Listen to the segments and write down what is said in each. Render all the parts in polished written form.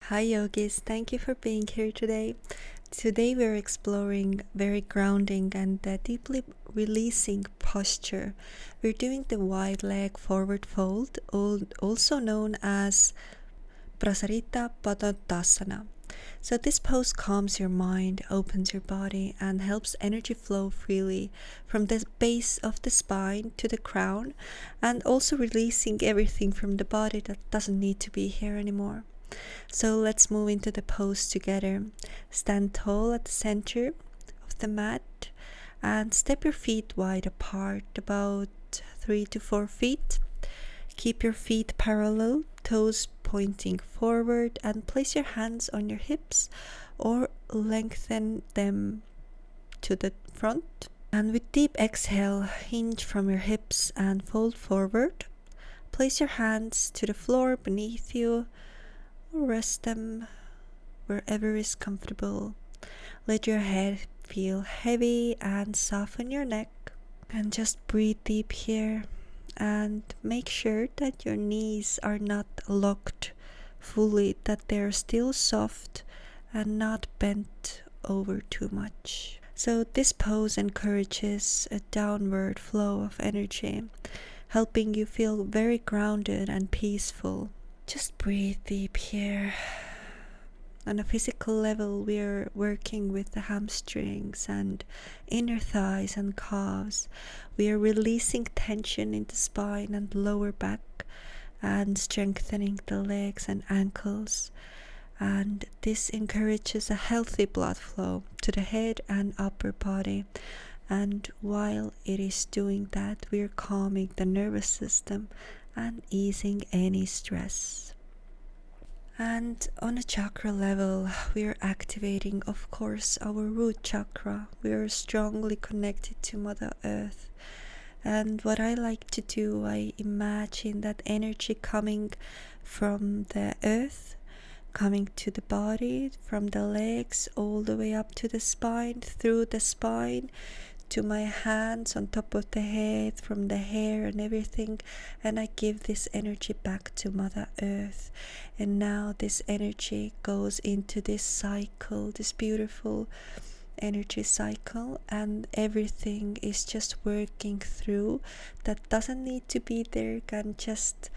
Hi yogis, thank you for being here today. Today we're exploring very grounding and deeply releasing posture. We're doing the wide leg forward fold, also known as Prasarita Padottanasana. So this pose calms your mind, opens your body, and helps energy flow freely from the base of the spine to the crown, and also releasing everything from the body that doesn't need to be here anymore. So let's move into the pose together. Stand tall at the center of the mat and step your feet wide apart, about 3 to 4 feet. Keep your feet parallel, toes pointing forward, and place your hands on your hips or lengthen them to the front. And with deep exhale, hinge from your hips and fold forward. Place your hands to the floor beneath you, or rest them wherever is comfortable. Let your head feel heavy and soften your neck. And just breathe deep here and make sure that your knees are not locked fully, that they're still soft and not bent over too much. So this pose encourages a downward flow of energy, helping you feel very grounded and peaceful. Just breathe deep here. On a physical level, we are working with the hamstrings and inner thighs and calves. We are releasing tension in the spine and lower back and strengthening the legs and ankles. And this encourages a healthy blood flow to the head and upper body. And while it is doing that, we are calming the nervous system and easing any stress. And on a chakra level, we are activating, of course, our root chakra. We are strongly connected to Mother Earth. And what I like to do, I imagine that energy coming from the earth, coming to the body, from the legs all the way up to the spine, through the spine, to my hands on top of the head, from the hair and everything, and I give this energy back to Mother Earth. And now this energy goes into this cycle, this beautiful energy cycle, and everything is just working through that doesn't need to be there, can just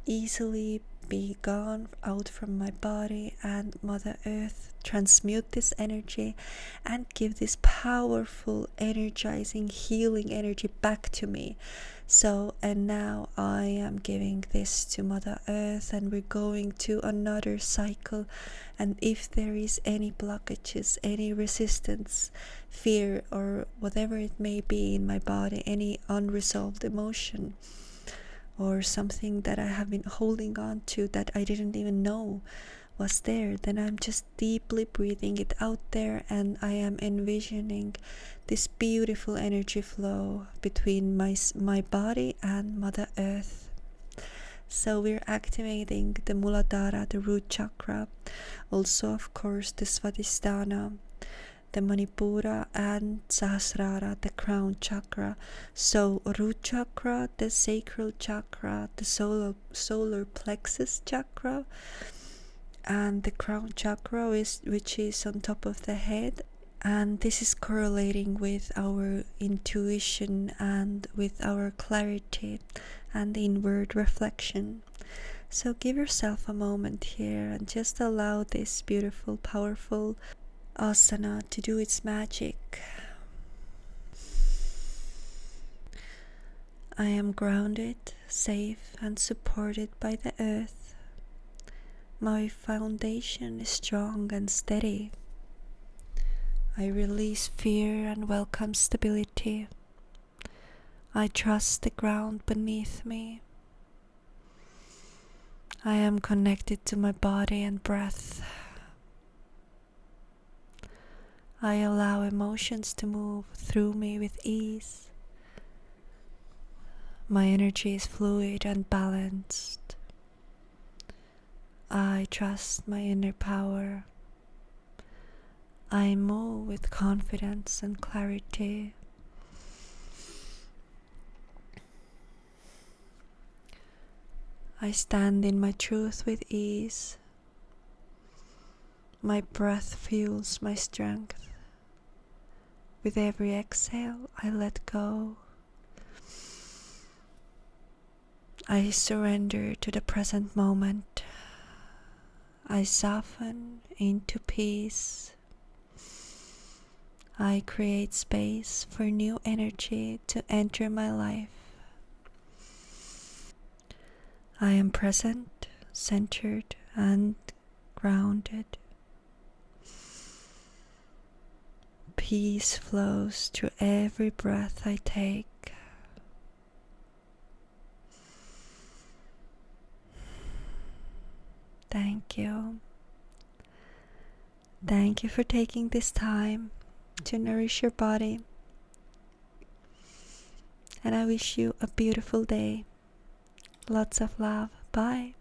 easily be gone out from my body, and Mother Earth transmute this energy and give this powerful, energizing, healing energy back to me. So, and now I am giving this to Mother Earth, and we're going to another cycle. And if there is any blockages, any resistance, fear, or whatever it may be in my body, any unresolved emotion, or something that I have been holding on to that I didn't even know was there, then I'm just deeply breathing it out there, and I am envisioning this beautiful energy flow between my body and Mother Earth. So we're activating the Muladhara, the root chakra, also of course the Svadhisthana, the Manipura, and Sahasrara, the crown chakra. So root chakra, the sacral chakra, the solar plexus chakra, and the crown chakra, which is on top of the head. And this is correlating with our intuition and with our clarity and inward reflection. So give yourself a moment here and just allow this beautiful, powerful asana to do its magic. I am grounded, safe, and supported by the earth. My foundation is strong and steady. I release fear and welcome stability. I trust the ground beneath me. I am connected to my body and breath. I allow emotions to move through me with ease. My energy is fluid and balanced. I trust my inner power. I move with confidence and clarity. I stand in my truth with ease. My breath fuels my strength. With every exhale, I let go. I surrender to the present moment. I soften into peace. I create space for new energy to enter my life. I am present, centered, and grounded. Peace flows through every breath I take. Thank you. Thank you for taking this time to nourish your body. And I wish you a beautiful day. Lots of love. Bye.